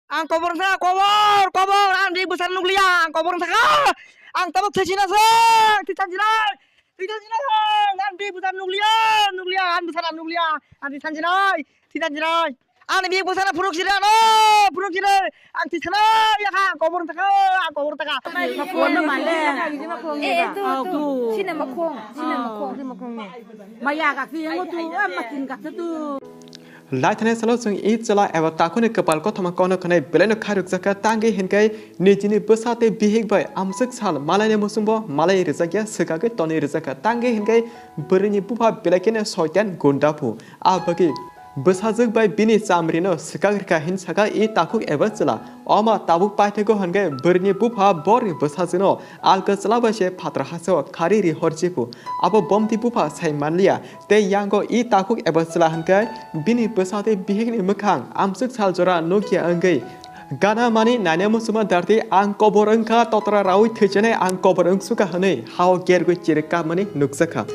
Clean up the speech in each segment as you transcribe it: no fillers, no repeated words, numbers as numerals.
Ang Kokborok Thangka Kokborok ang di Bwsa nuklia ang Kokborok Thangka ang tabok Thwisinai ang di Bwsa nuklia ang Bwsa nuklia ang Thwisinai ang di Bwsa Borok sila no Borok sila ang Thwisinai ya kan Kokborok Thangka Makong naman tu sini makong ni maya kak sih yang tu makin kak tu Lai thane salo sung eat jala eva takune kapal ko thama kono khane beleno kharuk jaka tangi hinkai nijini Bwsa te bihik bai amsuk sal malai ne musumbo malai rizakya sekage toni rizaka tangi hinkai berini bupa belakene soitan gondapu abagi Bwsa jug bai bini chamrino sekagirka hin saka e takuk eva jala oma tabuk paitheko hangai berini bupa bor Bwsa jino alka jala bai se phatra haso khari ri horjipu abo bomti bupa sai manlia te yango e takuk eva jala hangai bini Bwsa te bihik ni mukhang amsuk sal jora nokia angai Gana mani nanya musuma darti ang Kokborok totra rawi thwisinai ang Kokborok suka hanai hao gergo chirika mani nuksaka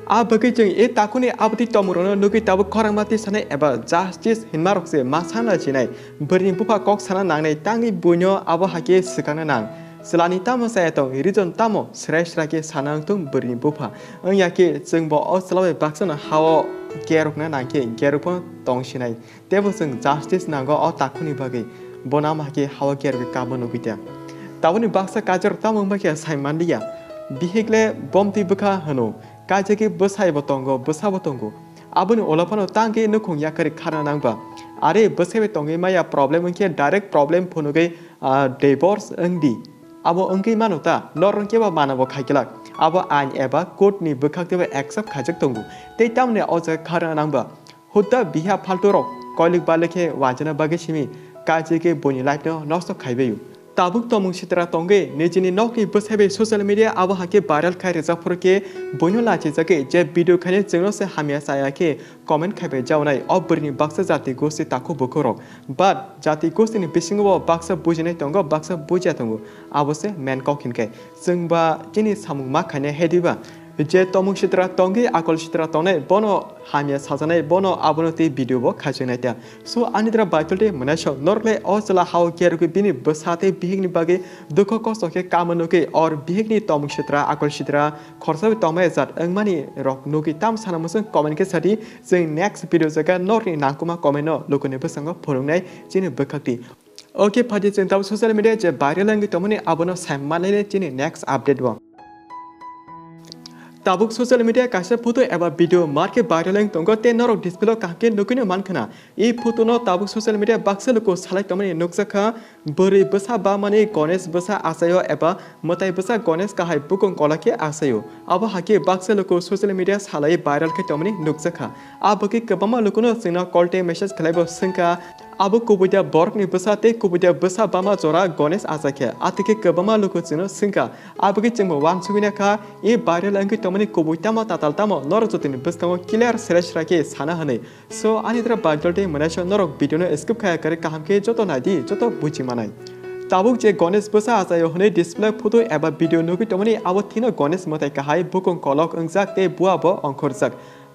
abagi jeng e takuni abdi tomurono nugi tabu korang mati sanai eba justice hinmarok se masana jinai berini bupa kok sana nangnai tangi bunyo abo hake sikana nang selani tamo saya tong region tamo sreshra sanang tung berini bupa yake jeng bo o selawe baksana hao gerok na nangke gerok pon tong sinai tebo jeng justice nango o takuni bagi bonam hake hao gerok kabo nugita tabuni baksa kajar tamo bagi sai mandia bihikle bomti buka hano Kajaki Bwsai botongo Bwsa botongo abuni olapano tangi nukung yakari khana nangba are Bwsai botongi maya problem ke direct problem phonuge divorce angdi abo angki manuta norongke ba manabo khaikilak abo ain eba court ni bukhakte ba accept khajak tongu te tamne oja khana nangba hutta biha phaltorok kolik baleke wajana bagesimi kajeke boni life no nosto khaibeyu tabuk tomung sitra tonge nejini noki Bwsai social media abo hake viral khai rezapurke bonyo lachi jake je video khane jengno se hamia saya ke comment khaibe jawnai obberni baksa jati gosti takho bokorok but jati gosti ni bisingo baksa bujinai tongo baksa buja tongo abo se man kokhinke jengba jini samung ma khane hediba je tomung sitra tonge akol sitra tonai bono hamia sajanai bono abonoti video bo khajinai ta so anidra baitolte manasho norle osala how care ku bini Bwsa te bihigni bage dukho kosto ke kamanoke or bihigni tomung sitra akol sitra khorsa tomai jat angmani rok noki tam sanamusun comment ke sati jeng next video jaga norni nangkuma comment no lokone bsang phorungnai chini bkhakti okay phadi jeng tab social media je viral angi tomani abono sammanai chini next update bo tabuk social media kaisa photo eba video marke viral ang tongo te norok display kahke nukune mankhana e photo no tabuk social media baksel ko salai tomani nuksakha bori Bwsa ba mani Ganesh Bwsa asayo eba Mwtai Bwsa Ganesh kahai bukong kolake asayo abo hake baksel ko social media salai viral ke tomani nuksakha abaki kabama lukuno singna colte message khlaibo singka abo kubuja Borok ni Bwsa te kubuja Bwsa bama jora Ganesh asakhe atike kabama luku chino singka abaki chengbo wan sugina kha e viral ang ke tomani kubuitama tataltamo nor jotin bskango clear slash rake sana hane so anidra bagjolte manasho norok video no skip khaya kare kahamke joto nadi joto buchi manai tabuk je Ganesh Bwsa asayo hone display photo eba video nuki tomani abo thino Ganesh Mwtai kahai bukong kolok angjak te buabo angkhorjak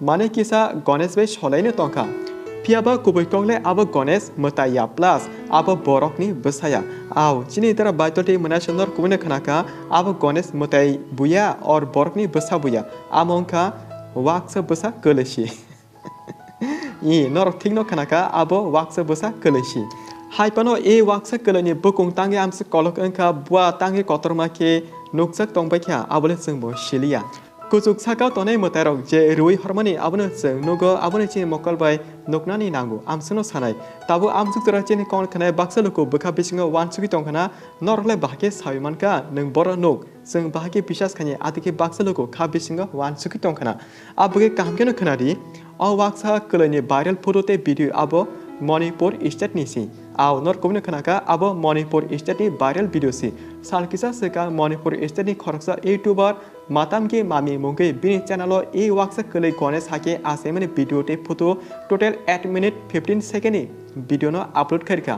mane kisa Ganesh bai solaine tongkha Piaba kubui tongle abo Ganesh Mwtai ya plus abo Borok ni Bwsaya aw chini tara baitote manasonor kubune khanaka abo Ganesh Mwtai buya or Borok ni Bwsa buya amongka waksa Bwsa keleshi i nor thingno khanaka abo waksa Bwsa keleshi haipano e waksa keleni bukung tangi amse kolok angka bua tangi kotorma ke nuksak tongbaikha abole jengbo silia Kujuk saka tonai Mwtai rok je rui hormoni abono jeng nugo abono chini mokol bai nuknani nangu amsuno sanai tabu amsuk jora chini kon khanai baksa luku bukha bisingo wansugi tongkhana norle bahake sabimanka nung boro nuk jeng bahake bisas khani atike baksa luku kha bisingo wansugi tongkhana abuge kamkeno khanadi o waksa keleni viral photo te video abo Manipur state ni si aw nor komne khanaka abo Manipur state ni viral video si salkisa seka Manipur state ni khoroksa youtuber matam ke mami mungke bini channel e waksa kele Ganesh hake asemane video te photo total 8 minute 15 second ni video no upload kharika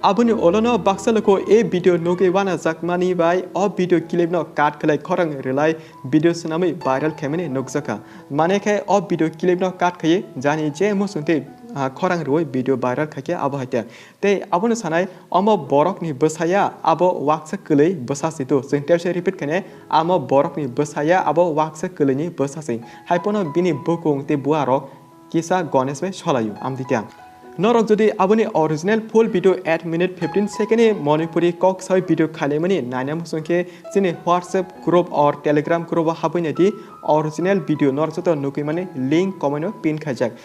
abuni olono baksalako e video noge wana jakmani bai o video clip no cut khlai khorang relai video sunami viral khamene nokjaka mane khai o video clip no cut khaye jani je mo sunte khorang roi video viral khake abo haite te abo no sanai amo borok ni bwsaya abo waksa kulei bwsa situ jeng telse repeat khane amo borok ni bwsaya abo waksa kulei ni bwsa sing haipono bini bukung te buarok kisa Ganesh bai solayu amditia Norok jodi aboni original full video 8 minute 15 second e Manipuri kok sai video khalemani nainam sungke chini WhatsApp group or Telegram group habuine di original video nor joto nukimani link comment pin khajak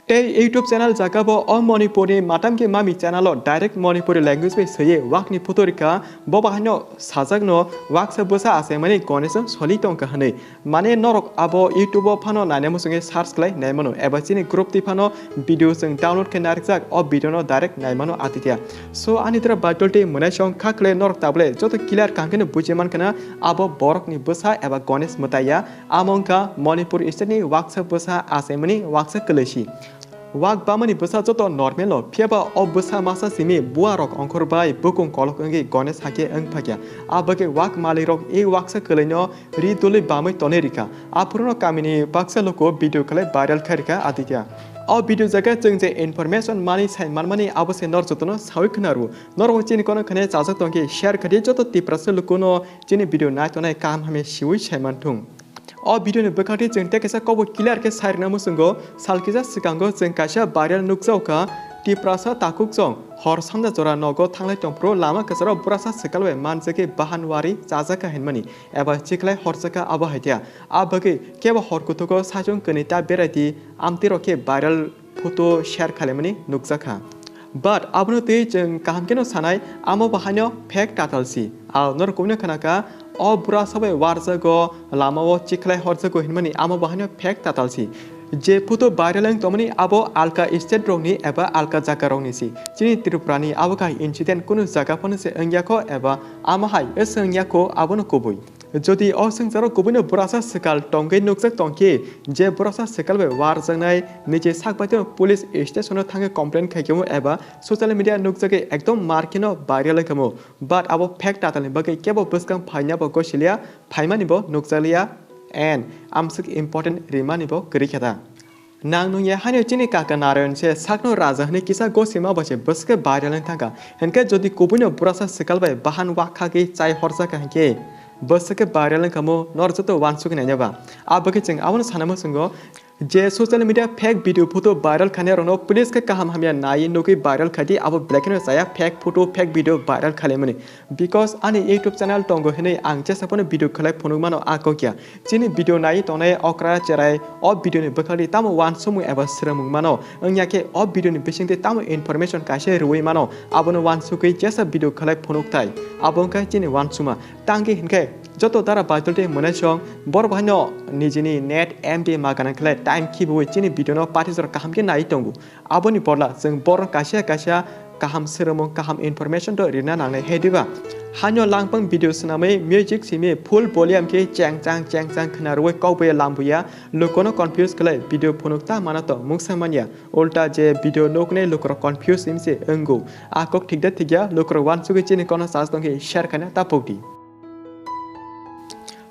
te YouTube channel jakabo o Manipuri matam ke mami channel direct Manipuri language bai saye wakni photorika boba hano sajak no waksa Bwsa asemani Ganesh soli tongka hane mane norok abo YouTube phano nainam sungke search klai naimano eba chini group ti phano video sung download ke narijak o video no direct naimano atitia so anitra batolte munasong khakle norok table joto clear kankene bujeman kana abo borok ni Bwsa eba Ganesh Mwtai ya amongka Manipur state ni waksa Bwsa asemani waksa keleshi Wak bamani Bwsa joto normal lo phiaba o Bwsa masa simi buarok ongkhor bai bukung kolok ngi Ganesh hake engphakya abake wak malirok e waksa keleino ri dole bamai tonerika apurono kamini baksa loko video kale viral kharika aditya o video jaga chengje information mani sign manmani abose nor jotono sawi khnaru nor chini kono khane chajak tongke share khade joto tiprasa lukono chini video na tonai kam hame siwi saiman thung o video ni bakati chengte kesa kobo clear ke sairna musungo salkija sikango cheng kaisa viral nukjauka tiprasa takuk jong hor samda jora nogo thanglai tongpro lama kasaro burasa sikalwe manjeke bahanwari chajaka henmani eba chiklai horjaka aba haitia abage keba horkutoko sajong kanita berati amtiro ke viral photo share khalemani nukjaka but abno te jeng kahamkeno sanai amo bahanyo fake tatalsi a nor kumne khanaka o bura sabai warjago lamao chiklai horjago hinmani amo bahanyo fake tatalsi je photo viral ang tomani abo alka state rongni eba alka jaga rongni si chini tripurani abo kai incident kuno jaga phone se angyako eba amahai esangyako abono koboi jodi o sengjaro kobino burasa sekal tongke nukjak tongke je burasa sekal be war jangnai nije sakbaito police station o thange complain khaikemo eba social media nukjake ekdom markino viral kamo but abo fake tatalni bagai kebo buskang phaina bo gosilia phaimani bo nukjalia and amsuk important rimani bo krikhata nang nungya hane chini kaka narayan se sakno raja hane kisa gosima bache buske viral thanga henke jodi kobino burasa sekal bai bahan wakha ke chai horja ka ke Bwsa viral kamo nor joto wansuk nainaba abake cheng amon sanamo sungo je social media fake video photo viral khane rono police ke kaham hamya nai noki viral khati abo black and saya fake photo fake video viral khale mani because ani YouTube channel tongo hene angche sapone video khalai phonuk mano akokya chini video nai tonai okra cherai o video ni bakhali tamo wansumu eba sramung mano angya ke o video ni bisingte tamo information kaise ruwi mano abono wansukei jesa video khalai phonuk tai abongka chini wansuma tangi hinke joto dara batolte monasong bor bhano nijini net MD magana khle time kibu chini video no participate kaham ke nai tongu aboni porla jeng bor kasia kaham seromong kaham information to rina nangne hediba hanyo langpang video snamai music simi full volume ke chang chang khnarwe kaupe lambuya lokono confuse khle video phonukta manato mungsamania ulta je video nokne lokro confuse imse engo akok thikda thikya lokro wansuge chini kono sas tongke share khana tapokti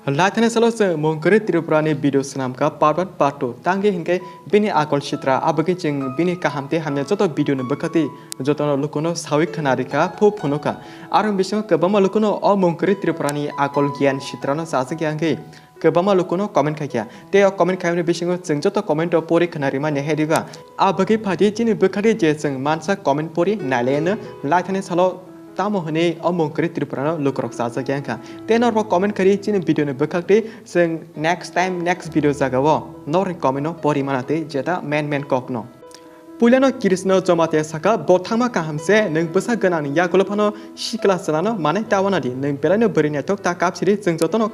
Lathane salos mongkere Tripurani video snam ka part pato tange hinkai bini akol chitra abage cheng bini kahamte hamya joto video no bakati joto no lukono sawik khanarika phonoka arum bismo kabama lukono o mongkere Tripurani akol gyan chitra no sasa gyangke kabama lukono comment khaikya te comment khaimne bisingo cheng joto comment pori khanarima ne hediba abage phati chini bakati je cheng mansa comment pori nalena lathane salo tamo hane amongkre Tripurano lukrok saja gyangka tenor bo comment kari chini video ne bakakte sing next time next video jagawo nor comment no porimanate jeta main kokno Pulano Krishna Jomate Saka Bothama Kahamse neng Bwsa ganang yakulopano shikla sanano mane tawanadi neng belano berinya tok ta kapsiri jeng jotono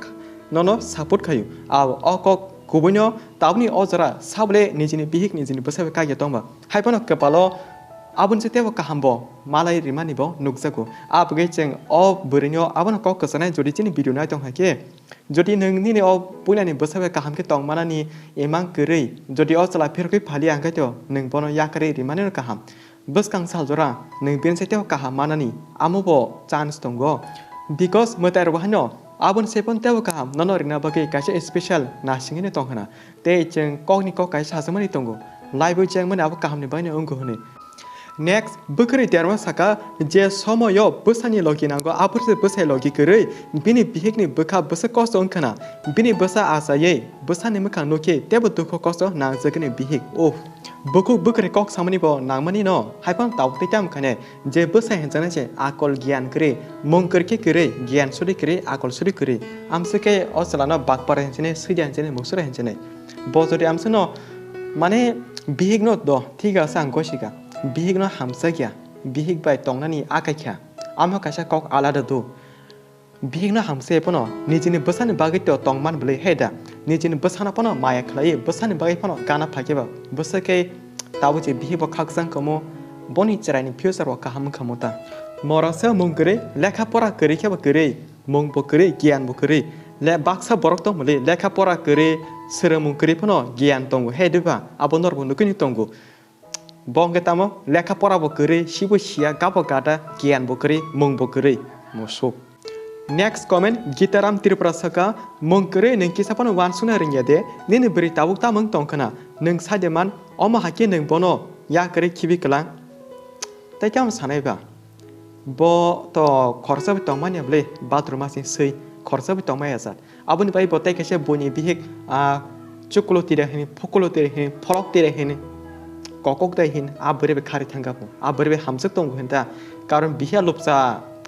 nono support khayu aw okok kubunyo tawni ozara sable nijini bihik nijini Bwsa ka yatongba haipano kepalo abun setewa kahambo malai rimani bo nukjago abge cheng o burinyo abon kok kasana jodi chini video na tong hake jodi neng ni ne o puilani Bwsa kaham ke tong manani emang kerei jodi o chala phirkoi phali angkai to neng bono yakare rimani kaham buskang saljora neng ben setewa kaham manani amobo chance tongo because motar wahno abon sepon tewa kaham nono rina bage kaise special na singine tonghana te cheng kokni ko kaisa samani tongo live चेंग मन अब कामनि बायनो अंगो होने next बखरि देरमा साका जे समयो बसानि लगी नांगो आफोरसे बसाय लगी करै बिनि बिहेकनि बखा बसा कस्ट अंखना बिनि बसा आसायै बसानि मखा नोके तेबो दुख कस्ट नांजगनि बिहेक ओ बखु बखरि कक सामनि बो नांमनि न हाइफां तावते ताम खने जे बसाय हेंजाने जे आकल ज्ञान करे मंकरके करे ज्ञान सुरि करे आकल सुरि करे आमसके असलाना बागपार हेंजने सैदे हेंजने मुसुरा हेंजने बजरि आमसे न माने बिहेक न द ठीक आसा आं गसिका बिहिक न हामसा गया बिहिक बाय तंगनानि आखाइ खा आमहा कासा कक आलादा दो बिहिक न हामसे पनो निजिनि बसानि बागै तो तंगमान बले हेदा निजिनि बसाना पनो माया खलाय बसानि बागै पनो गाना फाकेबा बसके ताबुजे बिहिक बखागजां कमो बनि चराइनि फ्यूचर व काहाम खमता मरासे मंगरे लेखा परा करे खेबा करे मंग बकरे ज्ञान बकरे ले बाक्सा बरक तो मले लेखा परा करे सोरमु करे पनो ज्ञान तंगो हेदबा आबनर बनुकनि तंगो बंगे तामो लेखा परा बकरे शिबो शिया गाबो गादा ज्ञान बकरे मंग बकरे मोसो नेक्स्ट कमेंट गीताराम त्रिपुरा सका मंगरे नंकी सापन वानसुना रिंया दे निने बरि ताबुक ता मंग तंखना नों सादेमान अमा हाके नों बनो या करे खिबि कलां ताइकाम सानायबा ब तो खरसा बि तंमानिया बले बाथरूम आसि सै खरसा बि तंमाया जा आबुनि बाय बताय केसे बनि बिहेक चुकुलो तिरे हेनि फकुलो तिरे हेनि फलक तिरे हेनि kokok dai hin abrebe khari thanga po abrebe hamsuk tong hinta karon biha lopsa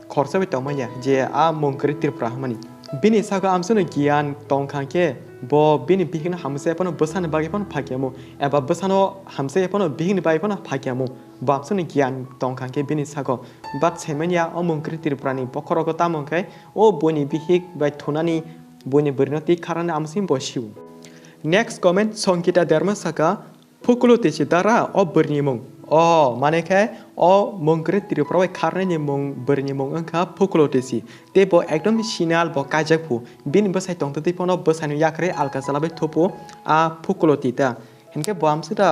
khorsa be tongmanya je a mongkri tripura hamani bini saga amsune gyan tong khangke bo bini bihina hamse pano bosane bagi pano phakyamo eba bosano hamse pano bihini bagi pano phakyamo babsune gyan tong khangke bini sago bat semenya o mongkri tripura ni pokhorogo tamongkai o boni bihik bai thunani boni bernati kharane amsim boshiu next comment songkita derma saga फुकुलो Techi Dara ओ बरनी मंग ओ माने के ओ मंगरे त्रिपुरा खारने मंग बरनी मंग अंखा फुकुलो तेची ते बो एकदम सिनाल बो काजक फु बिन बसाय तंग तति पनो बसानो याकरे आलका सलाबे थोपो आ फुकुलो तिता हेनके बामसुदा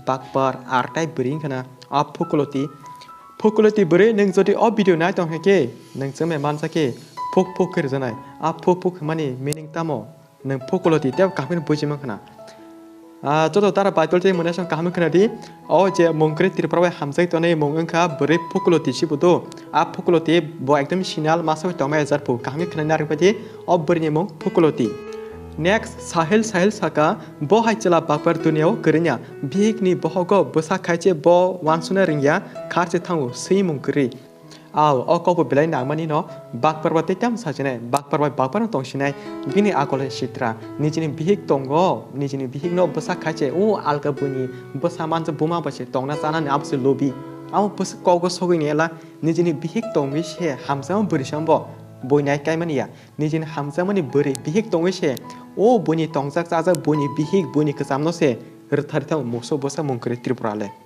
बागबार आरटाइ बरिं खना आ फुकुलो ति बरे नों जदि ओ भिडियो नाय तंग हेके नों जमे मानसाके फुक फुक कर जनाय आ फुक फुक माने मिनिंग तामो नों फुकुलो ति ते काफिन बुजिमा खना जोतो तारा बाइतल जे मोने सं काहम खनादि ओ जे मंगरे त्रिपुरा हामसाय तने मंगंखा बरे फुकुलोति सिबुदो आ फुकुलोति बो एकदम सिनाल मासो तमाय जारपु काहम खनानि आरबादि ओ बरनि मंग फुकुलोति नेक्स्ट साहिल साका बो हाइचला बापर दुनियाव गरिnya बिकनि बहगो बसा खाइचे बो वानसुना रिंया खारचे थांगु सै मंगरे आव ओ कबो बिलाइ नामनि न बागपरबा तेताम साजने बागपरबा बागपर तंसिनाय बिनि आकले सित्रा निजिनि बिहिक तंगो निजिनि बिहिक न बसा खाइचे ओ आलका बुनि बसा मानज बुमा बसे तंगना जानानि आबसे लोबि आव बस कगो सगैनेला निजिनि बिहिक तंगिसे हामजाम बोरिसामबो बयनाय कायमानिया निजिनि हामजामनि बोरि बिहिक तंगिसे ओ बुनि तंजाक जाजा बुनि बिहिक बुनि कसामनसे रथारथाव मोसो बसा मंगरे त्रिपुराले